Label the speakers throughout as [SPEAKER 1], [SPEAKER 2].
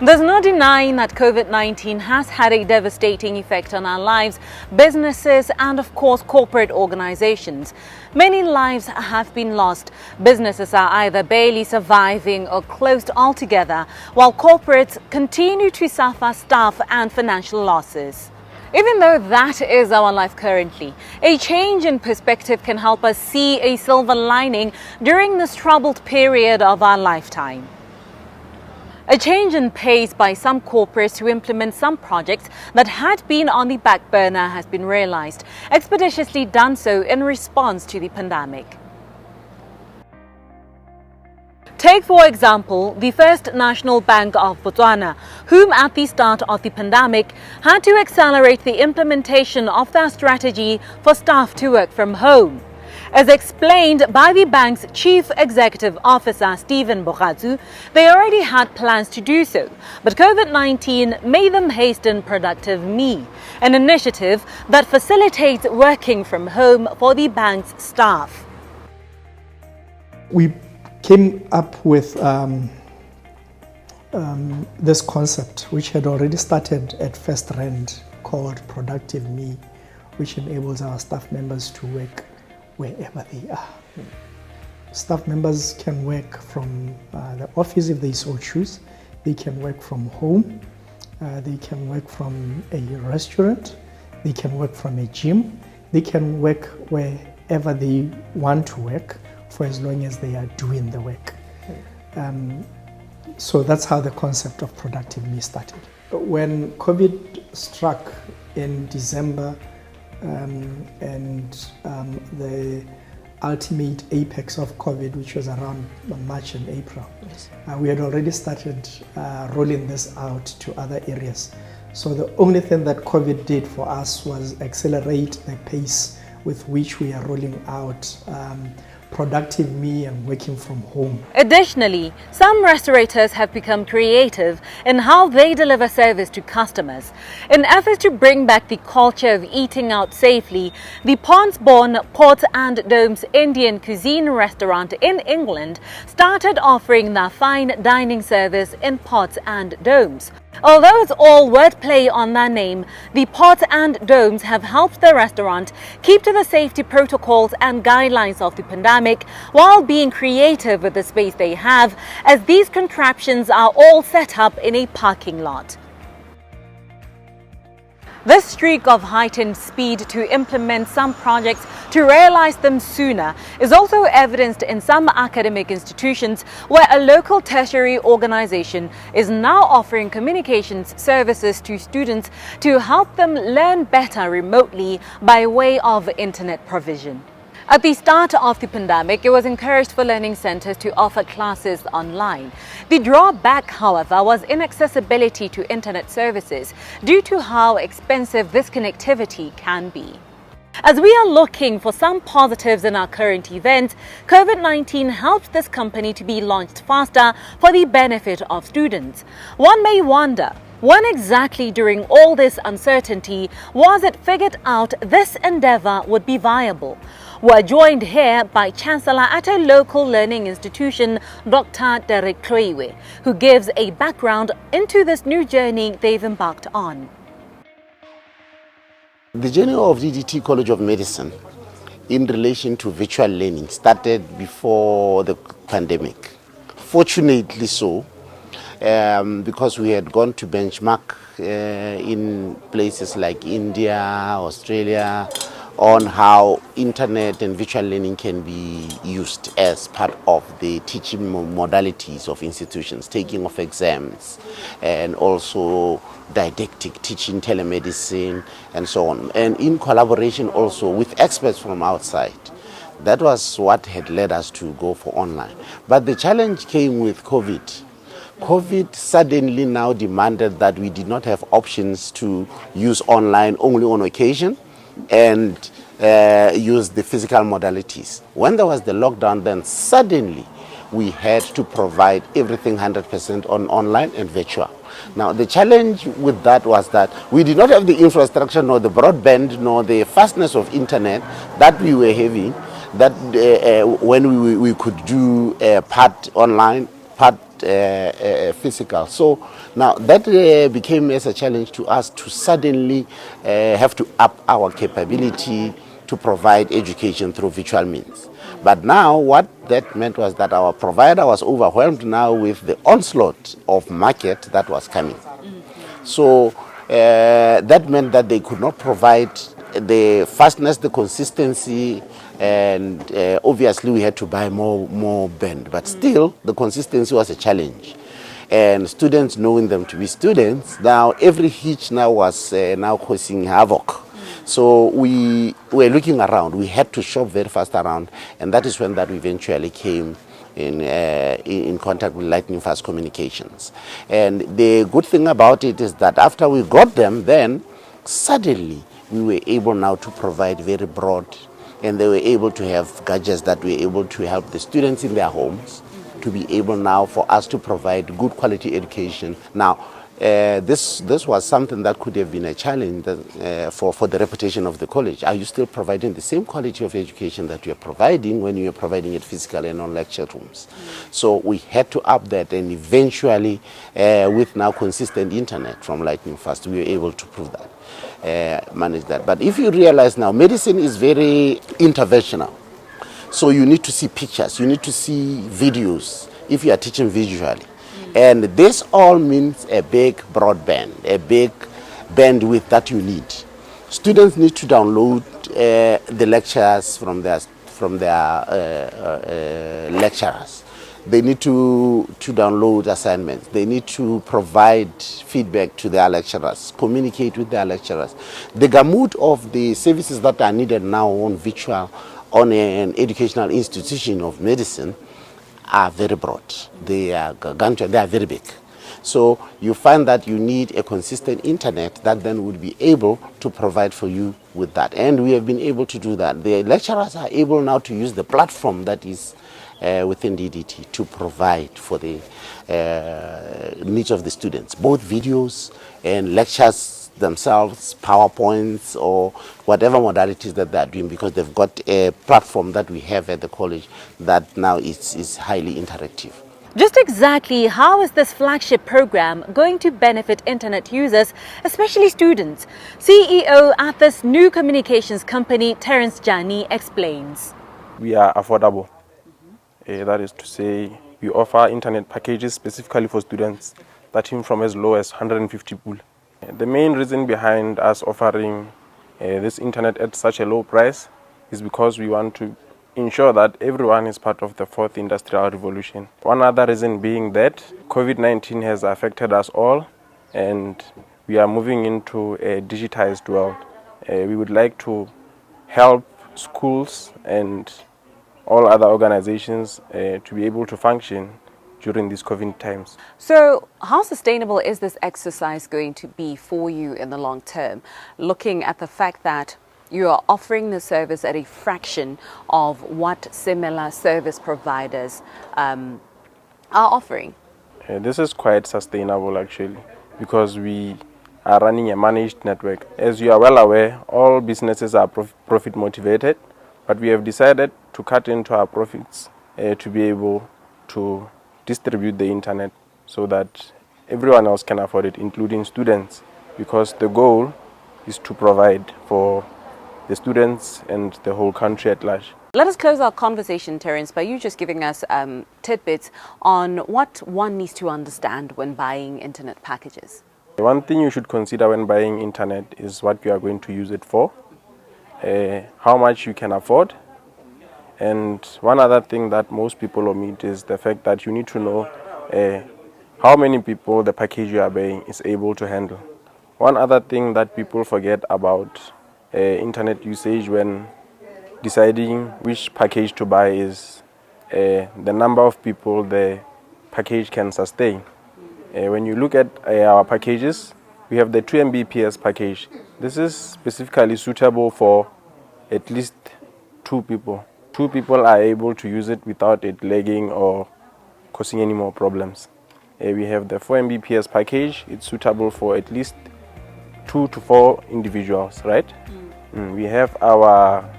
[SPEAKER 1] There's no denying that COVID-19 has had a devastating effect on our lives, businesses and of course corporate organizations. Many lives have been lost. Businesses are either barely surviving or closed altogether, while corporates continue to suffer staff and financial losses. Even though that is our life currently, a change in perspective can help us see a silver lining during this troubled period of our lifetime. A change in pace by some corporates to implement some projects that had been on the back burner has been realized, expeditiously done so in response to the pandemic. Take, for example, the First National Bank of Botswana, whom at the start of the pandemic had to accelerate the implementation of their strategy for staff to work from home. As explained by the bank's Chief Executive Officer, Stephen Bogatsu, they already had plans to do so, but COVID-19 made them hasten Productive Me, an initiative that facilitates working from home for the bank's staff.
[SPEAKER 2] We came up with this concept, which had already started at First Rand, called Productive Me, which enables our staff members to work wherever they are. Staff members can work from the office if they so choose. They can work from home. They can work from a restaurant. They can work from a gym. They can work wherever they want to work for as long as they are doing the work. So that's how the concept of Productive Me started. When COVID struck in December, and the ultimate apex of COVID, which was around March and April. Yes. We had already started rolling this out to other areas. So the only thing that COVID did for us was accelerate the pace with which we are rolling out Productive Me and working from home.
[SPEAKER 1] Additionally, some restaurateurs have become creative in how they deliver service to customers. In efforts to bring back the culture of eating out safely, the Ponds-born Pots and Domes Indian cuisine restaurant in England started offering their fine dining service in Pots and Domes. Although it's all wordplay on their name, the Pots and Domes have helped the restaurant keep to the safety protocols and guidelines of the pandemic while being creative with the space they have, as these contraptions are all set up in a parking lot. This streak of heightened speed to implement some projects to realize them sooner is also evidenced in some academic institutions where a local tertiary organization is now offering communications services to students to help them learn better remotely by way of internet provision. At the start of the pandemic, it was encouraged for learning centers to offer classes online. The drawback, however, was inaccessibility to internet services due to how expensive this connectivity can be. As we are looking for some positives in our current event, COVID-19 helped this company to be launched faster for the benefit of students. One may wonder, when exactly during all this uncertainty was it figured out this endeavor would be viable? We're joined here by Chancellor at a local learning institution, Dr. Derek Tloiwe, who gives a background into this new journey they've embarked on.
[SPEAKER 3] The journey of DDT College of Medicine in relation to virtual learning started before the pandemic. Fortunately so, because we had gone to benchmark in places like India, Australia, on how internet and virtual learning can be used as part of the teaching modalities of institutions, taking of exams, and also didactic teaching, telemedicine, and so on, and in collaboration also with experts from outside. That was what had led us to go for online. But the challenge came with COVID. COVID suddenly now demanded that we did not have options to use online only on occasion and use the physical modalities. When there was the lockdown, then suddenly we had to provide everything 100% on online and virtual. Now the challenge with that was that we did not have the infrastructure, nor the broadband, nor the fastness of internet that we were having, that when we could do part online, part physical. So now that became as a challenge to us to suddenly have to up our capability to provide education through virtual means. But now what that meant was that our provider was overwhelmed now with the onslaught of market that was coming. So that meant that they could not provide the fastness, the consistency, and obviously we had to buy more band. But still, the consistency was a challenge. And students, knowing them to be students, now every hitch now was now causing havoc. So we were looking around. We had to shop very fast around, and that is when that we eventually came in contact with Lightning Fast Communications. And the good thing about it is that after we got them, then suddenly we were able now to provide very broad, and they were able to have gadgets that were able to help the students in their homes to be able now for us to provide good quality education. Now, this was something that could have been a challenge for the reputation of the college. Are you still providing the same quality of education that you are providing when you are providing it physically and on lecture rooms? So we had to up that, and eventually with now consistent internet from Lightning Fast, we were able to prove that, manage that. But if you realize now, medicine is very interventional. So you need to see pictures, you need to see videos if you are teaching visually. And this all means a big broadband, a big bandwidth that you need. Students need to download the lectures from their lecturers. They need to download assignments. They need to provide feedback to their lecturers, communicate with their lecturers. The gamut of the services that are needed now on virtual, on an educational institution of medicine, are very broad. They are gargantuan, they are very big. So you find that you need a consistent internet that then would be able to provide for you with that. And we have been able to do that. The lecturers are able now to use the platform that is within DDT to provide for the needs of the students, both videos and lectures themselves, PowerPoints, or whatever modalities that they're doing, because they've got a platform that we have at the college that now is highly interactive.
[SPEAKER 1] Just exactly how is this flagship program going to benefit internet users, especially students? CEO at this new communications company, Terence Jani, explains.
[SPEAKER 4] We are affordable. That is to say, we offer internet packages specifically for students that starting from as low as 150 pool. The main reason behind us offering this internet at such a low price is because we want to ensure that everyone is part of the fourth industrial revolution. One other reason being that COVID-19 has affected us all and we are moving into a digitized world. We would like to help schools and all other organizations to be able to function during these COVID times.
[SPEAKER 1] So how sustainable is this exercise going to be for you in the long term, looking at the fact that you are offering the service at a fraction of what similar service providers are offering?
[SPEAKER 4] This is quite sustainable actually, because we are running a managed network. As you are well aware, all businesses are profit motivated, but we have decided to cut into our profits to be able to distribute the internet so that everyone else can afford it, including students, because the goal is to provide for the students and the whole country at large.
[SPEAKER 1] Let us close our conversation, Terence, by you just giving us tidbits on what one needs to understand when buying internet packages.
[SPEAKER 4] One thing you should consider when buying internet is what you are going to use it for, how much you can afford, and one other thing that most people omit is the fact that you need to know how many people the package you are buying is able to handle. One other thing that people forget about internet usage when deciding which package to buy is the number of people the package can sustain. When you look at our packages, we have the 2 Mbps package. This is specifically suitable for at least 2 people. 2 people are able to use it without it lagging or causing any more problems. We have the 4 Mbps package. It's suitable for at least 2 to 4 individuals, right? We have our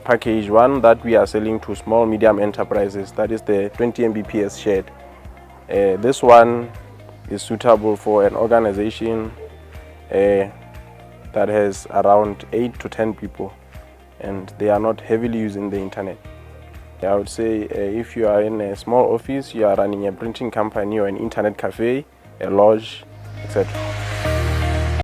[SPEAKER 4] package 1 that we are selling to small medium enterprises. That is the 20 Mbps shared. This one is suitable for an organization that has around 8 to 10 people, and they are not heavily using the internet. I would say if you are in a small office, you are running a printing company or an internet cafe, a lodge, etc.